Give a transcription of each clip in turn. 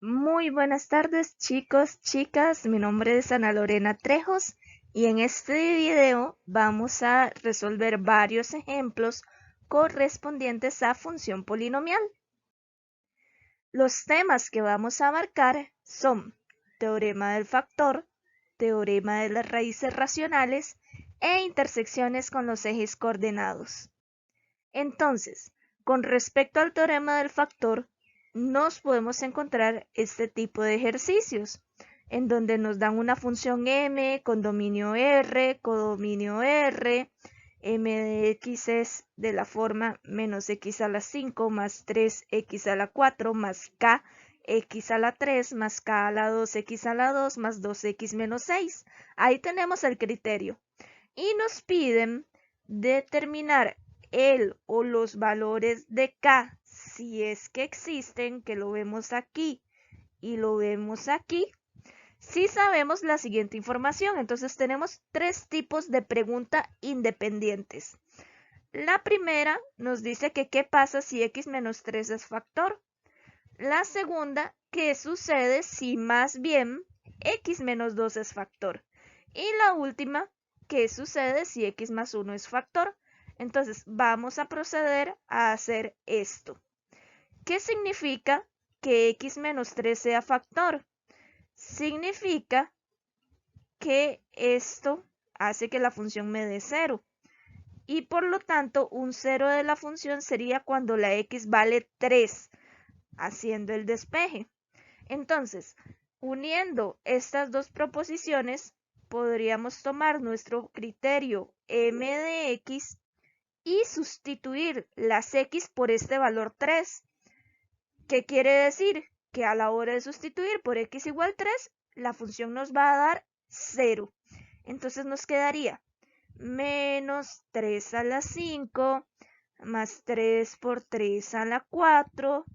Muy buenas tardes chicos, chicas, mi nombre es Ana Lorena Trejos y en este video vamos a resolver varios ejemplos correspondientes a función polinomial. Los temas que vamos a abarcar son teorema del factor, teorema de las raíces racionales e intersecciones con los ejes coordenados. Entonces, con respecto al teorema del factor, nos podemos encontrar este tipo de ejercicios, en donde nos dan una función m con dominio r, codominio r, m de x es de la forma menos x a la 5 más 3x a la 4 más k x a la 3 más k a la 2 x a la 2 más 2x menos 6. Ahí tenemos el criterio. Y nos piden determinar el o los valores de k, si es que existen, que lo vemos aquí y lo vemos aquí, si sabemos la siguiente información. Entonces tenemos tres tipos de pregunta independientes. La primera nos dice que qué pasa si x menos 3 es factor. La segunda, qué sucede si más bien x menos 2 es factor. Y la última, qué sucede si x más 1 es factor. Entonces vamos a proceder a hacer esto. ¿Qué significa que x menos 3 sea factor? Significa que esto hace que la función me dé 0. Y por lo tanto, un 0 de la función sería cuando la x vale 3, haciendo el despeje. Entonces, uniendo estas dos proposiciones, podríamos tomar nuestro criterio m de x y sustituir las x por este valor 3. ¿Qué quiere decir? Que a la hora de sustituir por x igual 3, la función nos va a dar 0. Entonces nos quedaría menos 3 a la 5 más 3 por 3 a la 4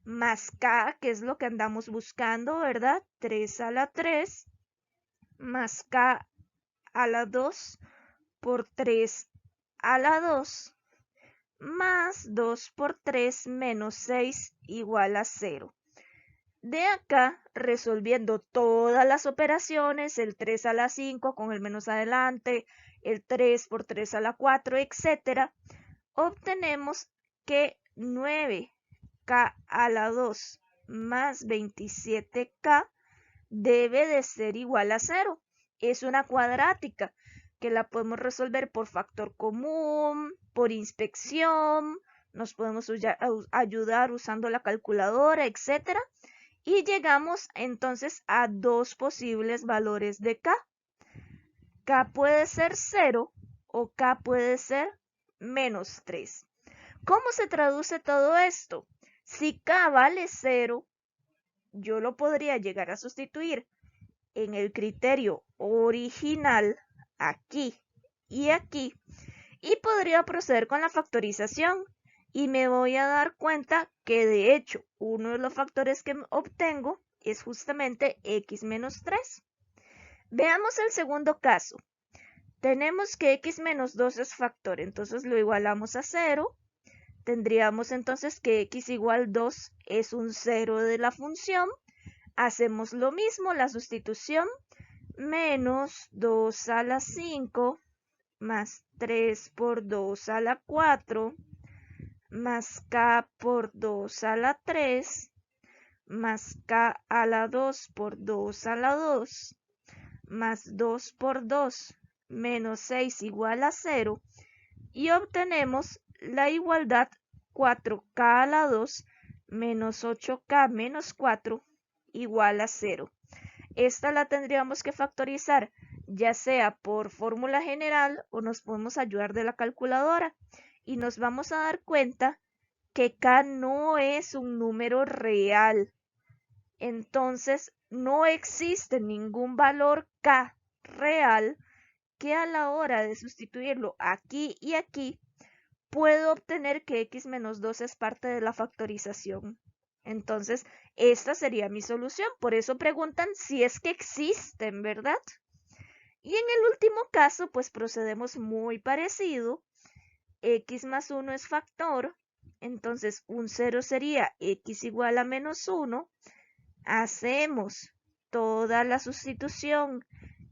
más k, que es lo que andamos buscando, ¿verdad? 3 a la 3 más k a la 2 por 3 a la 2 más 2 por 3 menos 6 igual a 0. De acá, resolviendo todas las operaciones, el 3 a la 5 con el menos adelante, el 3 por 3 a la 4, etc., obtenemos que 9k a la 2 más 27k debe de ser igual a 0. Es una cuadrática que la podemos resolver por factor común, por inspección, nos podemos ayudar usando la calculadora, etc. Y llegamos entonces a dos posibles valores de k. K puede ser 0 o k puede ser menos 3. ¿Cómo se traduce todo esto? Si k vale 0, yo lo podría llegar a sustituir en el criterio original, aquí y aquí, y podría proceder con la factorización. Y me voy a dar cuenta que de hecho uno de los factores que obtengo es justamente x menos 3. Veamos el segundo caso. Tenemos que x menos 2 es factor, entonces lo igualamos a 0. Tendríamos entonces que x igual 2 es un 0 de la función. Hacemos lo mismo, la sustitución, menos 2 a la 5 más 3 por 2 a la 4 más k por 2 a la 3 más k a la 2 por 2 a la 2 más 2 por 2 menos 6 igual a 0 y obtenemos la igualdad 4k a la 2 menos 8k menos 4 igual a 0. Esta la tendríamos que factorizar ya sea por fórmula general o nos podemos ayudar de la calculadora y nos vamos a dar cuenta que k no es un número real. Entonces no existe ningún valor k real que a la hora de sustituirlo aquí y aquí puedo obtener que x menos 2 es parte de la factorización. Entonces, esta sería mi solución. Por eso preguntan si es que existen, ¿verdad? Y en el último caso, pues procedemos muy parecido. X más 1 es factor. Entonces, un 0 sería x igual a menos 1. hacemos toda la sustitución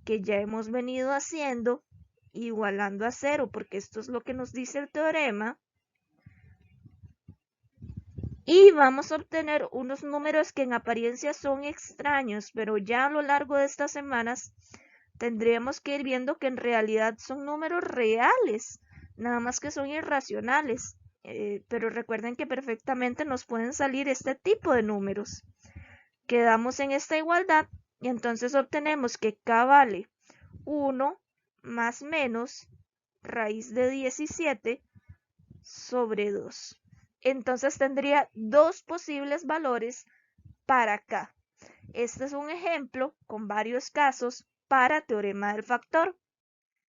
que ya hemos venido haciendo, igualando a 0, porque esto es lo que nos dice el teorema. Y vamos a obtener unos números que en apariencia son extraños, pero ya a lo largo de estas semanas tendríamos que ir viendo que en realidad son números reales, nada más que son irracionales. Pero recuerden que perfectamente nos pueden salir este tipo de números. Quedamos en esta igualdad y entonces obtenemos que k vale 1 más menos raíz de 17 sobre 2. Entonces tendría dos posibles valores para k. Este es un ejemplo con varios casos para teorema del factor.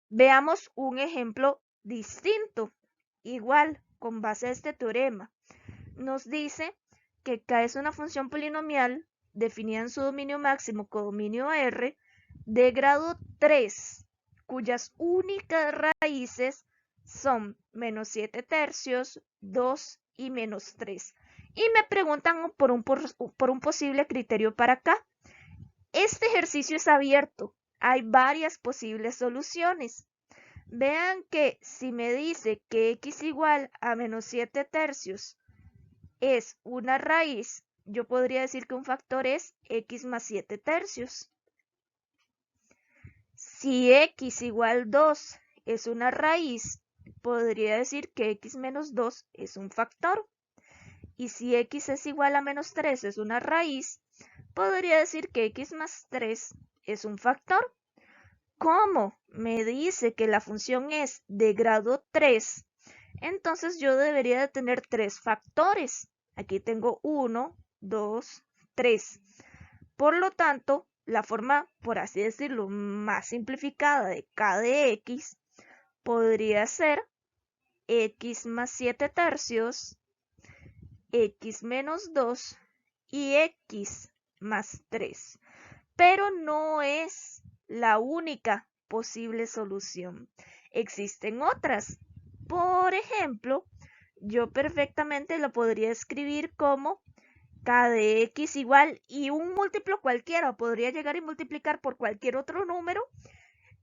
Veamos un ejemplo distinto, igual con base a este teorema. Nos dice que k es una función polinomial definida en su dominio máximo codominio R de grado 3, cuyas únicas raíces son menos 7 tercios, 2 y menos 3. Y me preguntan por un posible criterio para acá. Este ejercicio es abierto. Hay varias posibles soluciones. Vean que si me dice que x igual a menos 7 tercios es una raíz, yo podría decir que un factor es x más 7 tercios. Si x igual 2 es una raíz, podría decir que x menos 2 es un factor. Y si x es igual a menos 3 es una raíz, podría decir que x más 3 es un factor. Como me dice que la función es de grado 3, entonces yo debería de tener 3 factores. Aquí tengo 1, 2, 3. Por lo tanto, la forma, por así decirlo, más simplificada de k de x podría ser x más 7 tercios, x menos 2 y x más 3. Pero no es la única posible solución. Existen otras. Por ejemplo, yo perfectamente lo podría escribir como k de x igual y un múltiplo cualquiera. Podría llegar y multiplicar por cualquier otro número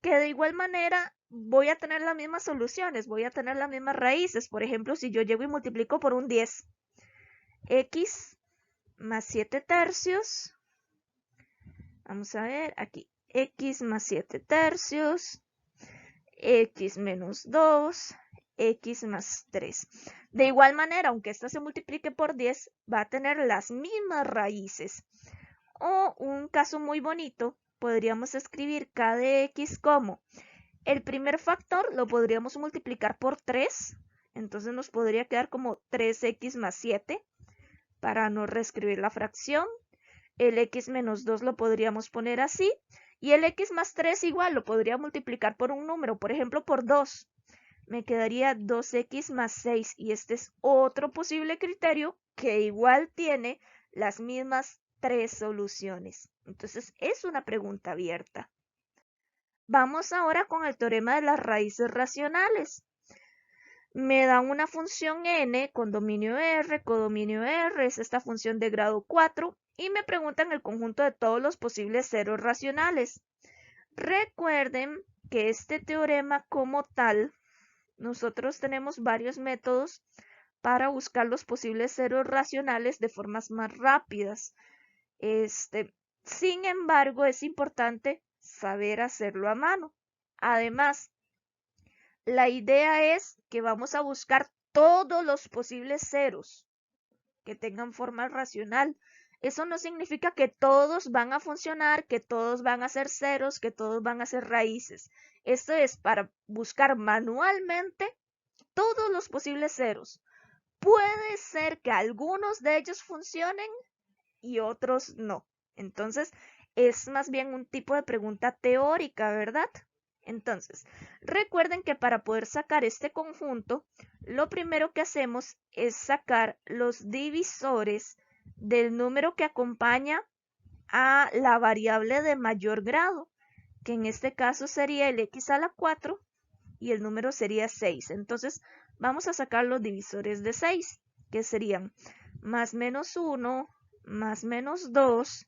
que de igual manera voy a tener las mismas soluciones, voy a tener las mismas raíces. Por ejemplo, si yo llego y multiplico por un 10, x más 7 tercios, vamos a ver aquí, x más 7 tercios, x menos 2, x más 3. De igual manera, aunque esta se multiplique por 10, va a tener las mismas raíces. O un caso muy bonito, podríamos escribir k de x como el primer factor lo podríamos multiplicar por 3, entonces nos podría quedar como 3x más 7 para no reescribir la fracción. El x menos 2 lo podríamos poner así y el x más 3 igual lo podría multiplicar por un número, por ejemplo por 2. Me quedaría 2x más 6 y este es otro posible criterio que igual tiene las mismas 3 soluciones. Entonces es una pregunta abierta. Vamos ahora con el teorema de las raíces racionales. Me dan una función n con dominio R, codominio R, es esta función de grado 4, y me preguntan el conjunto de todos los posibles ceros racionales. Recuerden que este teorema como tal, nosotros tenemos varios métodos para buscar los posibles ceros racionales de formas más rápidas. Sin embargo, es importante saber hacerlo a mano. Además, la idea es que vamos a buscar todos los posibles ceros que tengan forma racional. Eso no significa que todos van a funcionar, que todos van a ser ceros, que todos van a ser raíces. Esto es para buscar manualmente todos los posibles ceros. Puede ser que algunos de ellos funcionen y otros no. Entonces, es más bien un tipo de pregunta teórica, ¿verdad? Entonces, recuerden que para poder sacar este conjunto, lo primero que hacemos es sacar los divisores del número que acompaña a la variable de mayor grado, que en este caso sería el x a la 4 y el número sería 6. Entonces, vamos a sacar los divisores de 6, que serían más menos 1, más menos 2,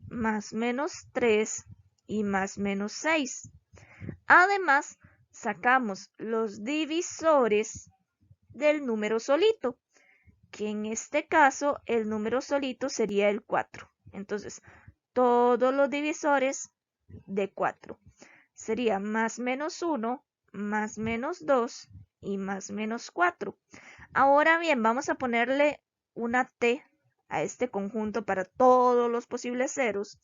más menos 3 y más menos 6. Además, sacamos los divisores del número solito, que en este caso el número solito sería el 4. Entonces, todos los divisores de 4 sería más menos 1, más menos 2 y más menos 4. Ahora bien, vamos a ponerle una T a este conjunto para todos los posibles ceros.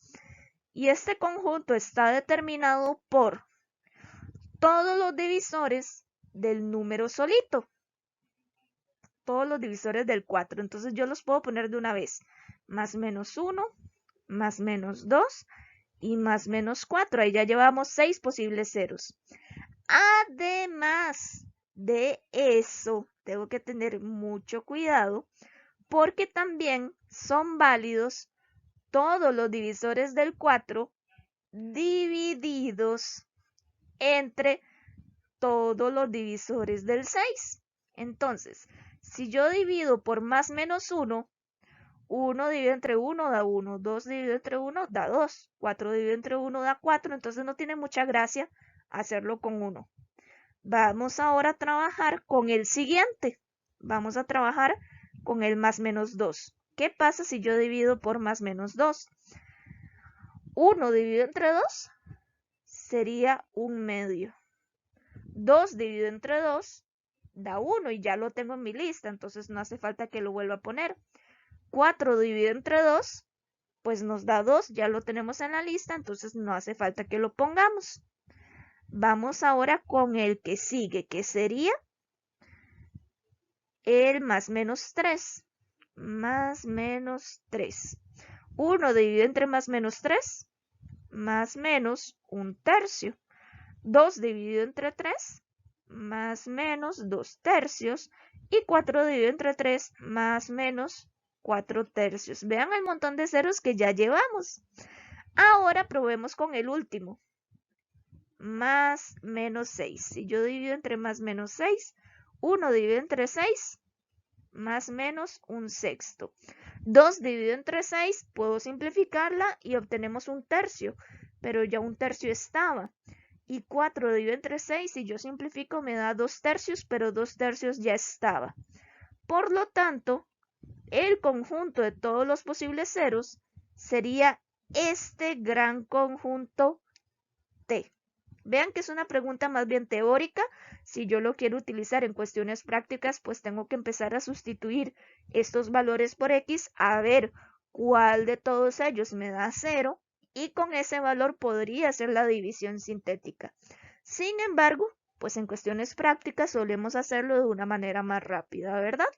Y este conjunto está determinado por todos los divisores del número solito. Todos los divisores del 4. Entonces yo los puedo poner de una vez. Más menos 1, más menos 2 y más menos 4. Ahí ya llevamos 6 posibles ceros. Además de eso, tengo que tener mucho cuidado porque también son válidos todos los divisores del 4 divididos entre todos los divisores del 6. Entonces, si yo divido por más menos 1, 1 dividido entre 1 da 1, 2 dividido entre 1 da 2, 4 dividido entre 1 da 4, entonces no tiene mucha gracia hacerlo con 1. Vamos ahora a trabajar con el siguiente. Vamos a trabajar con el más menos 2. ¿Qué pasa si yo divido por más menos 2? 1 dividido entre 2 sería 1/2. 2 dividido entre 2 da 1 y ya lo tengo en mi lista, entonces no hace falta que lo vuelva a poner. 4 dividido entre 2, pues nos da 2, ya lo tenemos en la lista, entonces no hace falta que lo pongamos. Vamos ahora con el que sigue, que sería el más menos 3. Más menos 3. 1 dividido entre más menos 3, más menos 1/3. 2 dividido entre 3, más menos 2/3. Y 4 dividido entre 3, más menos 4/3. Vean el montón de ceros que ya llevamos. Ahora probemos con el último. Más menos 6. Si yo divido entre más menos 6, 1 dividido entre 6, más menos 1/6. 2 dividido entre 6, puedo simplificarla y obtenemos 1/3, pero ya 1/3 estaba. Y 4 dividido entre 6, si yo simplifico me da 2/3, pero 2/3 ya estaba. Por lo tanto, el conjunto de todos los posibles ceros sería este gran conjunto T. Vean que es una pregunta más bien teórica. Si yo lo quiero utilizar en cuestiones prácticas, pues tengo que empezar a sustituir estos valores por X, a ver cuál de todos ellos me da 0, y con ese valor podría hacer la división sintética. Sin embargo, pues en cuestiones prácticas solemos hacerlo de una manera más rápida, ¿verdad?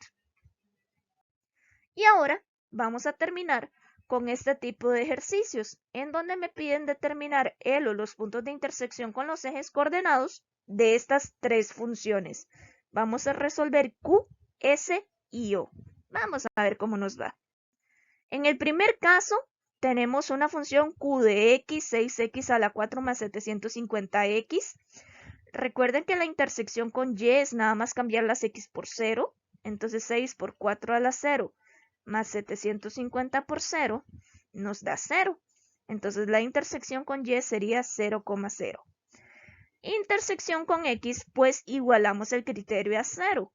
Y ahora vamos a terminar con este tipo de ejercicios, en donde me piden determinar el o los puntos de intersección con los ejes coordenados de estas tres funciones. Vamos a resolver Q, S y O. Vamos a ver cómo nos va. En el primer caso, tenemos una función Q de X, 6X a la 4 más 750X. Recuerden que la intersección con Y es nada más cambiar las X por 0. Entonces 6 por 4 a la 0 más 750 por 0 nos da 0. Entonces la intersección con Y sería 0,0. Intersección con X, pues igualamos el criterio a 0.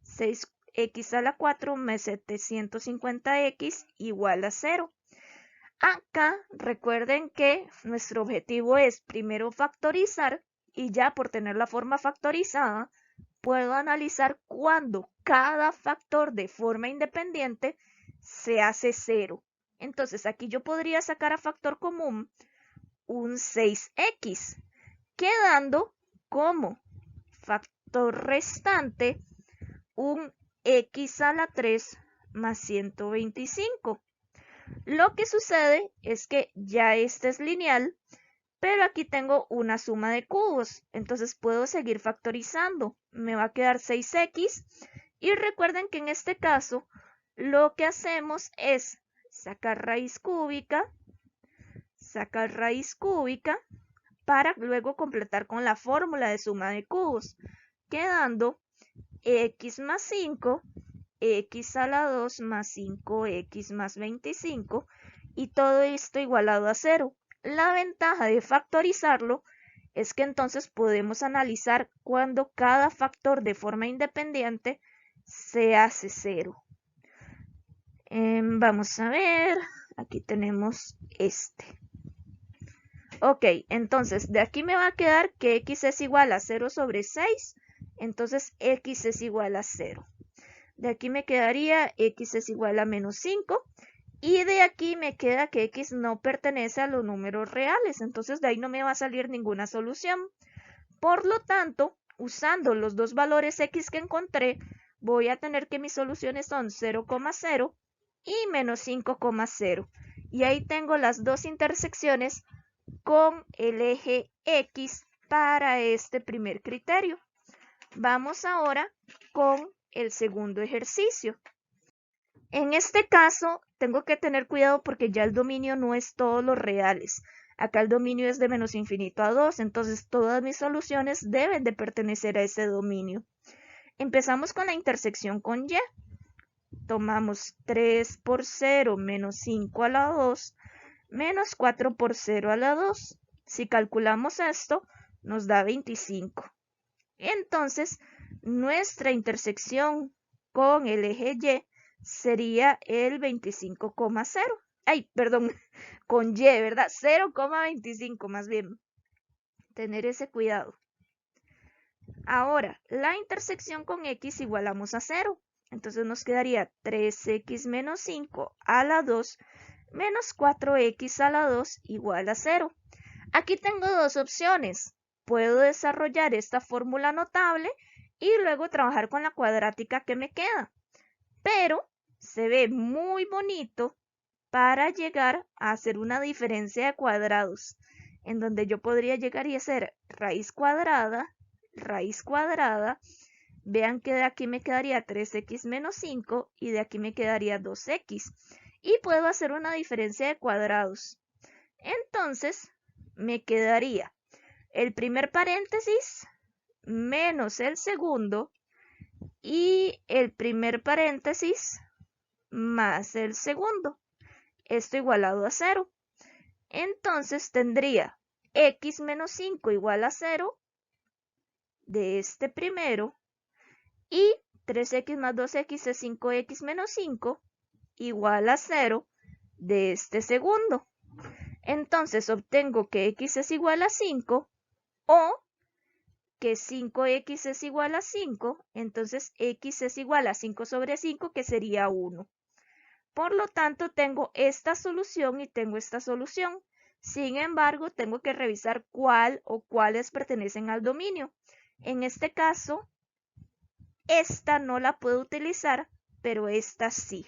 6X a la 4 más 750X igual a 0. Acá recuerden que nuestro objetivo es primero factorizar y ya por tener la forma factorizada puedo analizar cuándo cada factor de forma independiente se hace 0. Entonces aquí yo podría sacar a factor común un 6X, quedando como factor restante un X a la 3 más 125. Lo que sucede es que ya este es lineal, pero aquí tengo una suma de cubos, entonces puedo seguir factorizando. Me va a quedar 6X y recuerden que en este caso lo que hacemos es sacar raíz cúbica para luego completar con la fórmula de suma de cubos, quedando X más 5 x a la 2 más 5x más 25 y todo esto igualado a 0. La ventaja de factorizarlo es que entonces podemos analizar cuando cada factor de forma independiente se hace 0. Vamos a ver, aquí tenemos este. Ok, entonces de aquí me va a quedar que x es igual a 0 sobre 6, entonces x es igual a 0. De aquí me quedaría x es igual a menos 5 y de aquí me queda que x no pertenece a los números reales, entonces de ahí no me va a salir ninguna solución. Por lo tanto, usando los dos valores x que encontré, voy a tener que mis soluciones son 0,0 y menos 5,0. Y ahí tengo las dos intersecciones con el eje X para este primer criterio. Vamos ahora con el segundo ejercicio. En este caso, tengo que tener cuidado porque ya el dominio no es todos los reales. Acá el dominio es de menos infinito a 2, entonces todas mis soluciones deben de pertenecer a ese dominio. Empezamos con la intersección con y. Tomamos 3 por 0 menos 5 a la 2 menos 4 por 0 a la 2. Si calculamos esto, nos da 25. Entonces, nuestra intersección con el eje Y sería el 25,0. Ay, perdón, con Y, ¿verdad? 0,25 más bien. Tener ese cuidado. Ahora, la intersección con X igualamos a 0. Entonces nos quedaría 3x menos 5 a la 2 menos 4x a la 2 igual a 0. Aquí tengo dos opciones. Puedo desarrollar esta fórmula notable y luego trabajar con la cuadrática que me queda. Pero se ve muy bonito para llegar a hacer una diferencia de cuadrados, en donde yo podría llegar y hacer raíz cuadrada. Vean que de aquí me quedaría 3x menos 5 y de aquí me quedaría 2x. Y puedo hacer una diferencia de cuadrados. Entonces, me quedaría el primer paréntesis menos el segundo y el primer paréntesis más el segundo. Esto igualado a 0. Entonces tendría x menos 5 igual a 0 de este primero y 3x más 2x es 5x menos 5 igual a 0 de este segundo. Entonces obtengo que x es igual a 5 o que 5x es igual a 5, entonces x es igual a 5 sobre 5, que sería 1. Por lo tanto, tengo esta solución y tengo esta solución. Sin embargo, tengo que revisar cuál o cuáles pertenecen al dominio. En este caso, esta no la puedo utilizar, pero esta sí.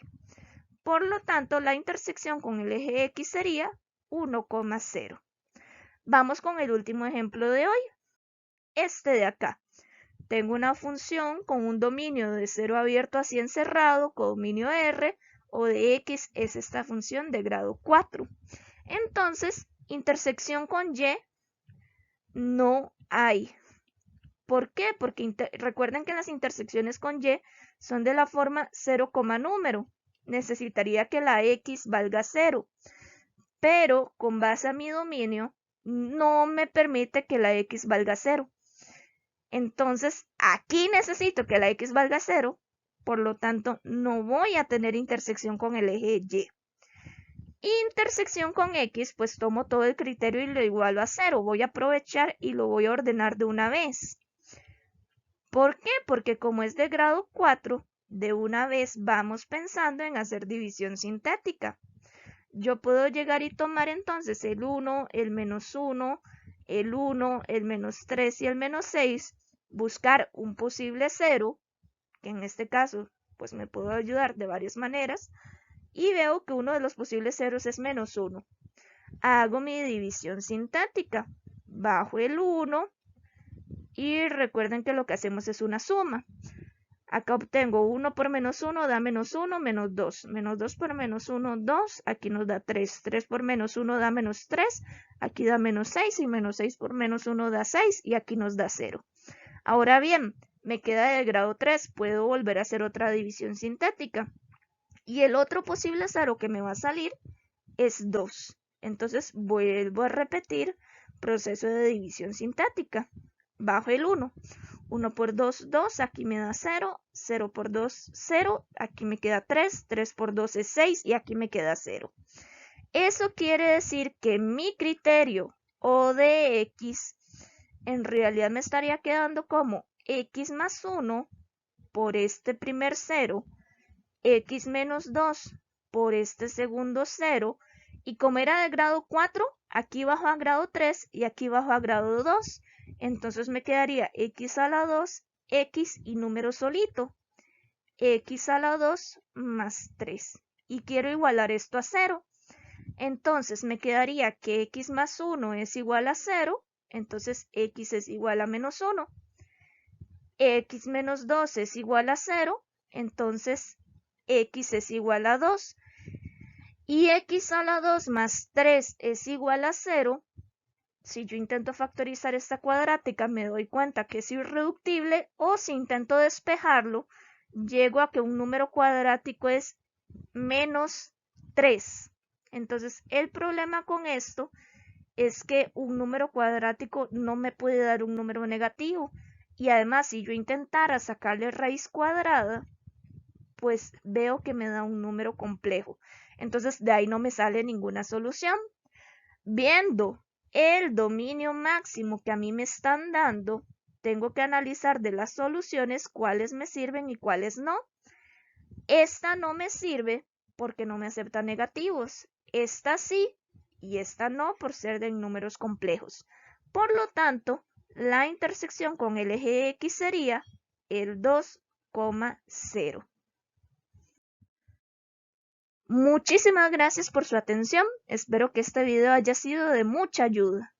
Por lo tanto, la intersección con el eje X sería 1,0. Vamos con el último ejemplo de hoy. Este de acá. Tengo una función con un dominio de 0 abierto a 100 cerrado, codominio R, o de X es esta función de grado 4. Entonces, intersección con Y no hay. ¿Por qué? Porque recuerden que las intersecciones con Y son de la forma 0, número. Necesitaría que la X valga 0. Pero con base a mi dominio, no me permite que la X valga 0. Entonces, aquí necesito que la X valga 0. Por lo tanto, no voy a tener intersección con el eje Y. Intersección con X, pues tomo todo el criterio y lo igualo a 0. Voy a aprovechar y lo voy a ordenar de una vez. ¿Por qué? Porque como es de grado 4, de una vez vamos pensando en hacer división sintética. Yo puedo llegar y tomar entonces el 1, el menos 1, el 1, el menos 3 y el menos 6, buscar un posible 0, que en este caso pues me puedo ayudar de varias maneras, y veo que uno de los posibles ceros es menos 1. Hago mi división sintáctica, bajo el 1 y recuerden que lo que hacemos es una suma. Acá obtengo 1 por menos 1 da menos 1, menos 2. Menos 2 por menos 1, 2. Aquí nos da 3. 3 por menos 1 da menos 3. Aquí da menos 6 y menos 6 por menos 1 da 6 y aquí nos da 0. Ahora bien, me queda de grado 3, puedo volver a hacer otra división sintética. Y el otro posible 0 que me va a salir es 2. Entonces vuelvo a repetir proceso de división sintética. Bajo el 1. 1 por 2, 2, aquí me da 0. 0 por 2, 0. Aquí me queda 3. 3 por 2 es 6 y aquí me queda 0. Eso quiere decir que mi criterio O de X en realidad me estaría quedando como X más 1 por este primer 0, X menos 2 por este segundo 0, y como era de grado 4, aquí bajo a grado 3 y aquí bajo a grado 2. Entonces me quedaría X a la 2, X y número solito, X a la 2 más 3. Y quiero igualar esto a 0. Entonces me quedaría que X más 1 es igual a 0. Entonces X es igual a menos 1. X menos 2 es igual a 0. Entonces X es igual a 2. Y X a la 2 más 3 es igual a 0. Si yo intento factorizar esta cuadrática, me doy cuenta que es irreductible, o si intento despejarlo, llego a que un número cuadrático es menos 3. Entonces, el problema con esto es que un número cuadrático no me puede dar un número negativo. Y además, si yo intentara sacarle raíz cuadrada, pues veo que me da un número complejo. Entonces, de ahí no me sale ninguna solución. Viendo el dominio máximo que a mí me están dando, tengo que analizar de las soluciones cuáles me sirven y cuáles no. Esta no me sirve porque no me acepta negativos. Esta sí y esta no por ser de números complejos. Por lo tanto, la intersección con el eje X sería el 2,0. Muchísimas gracias por su atención. Espero que este video haya sido de mucha ayuda.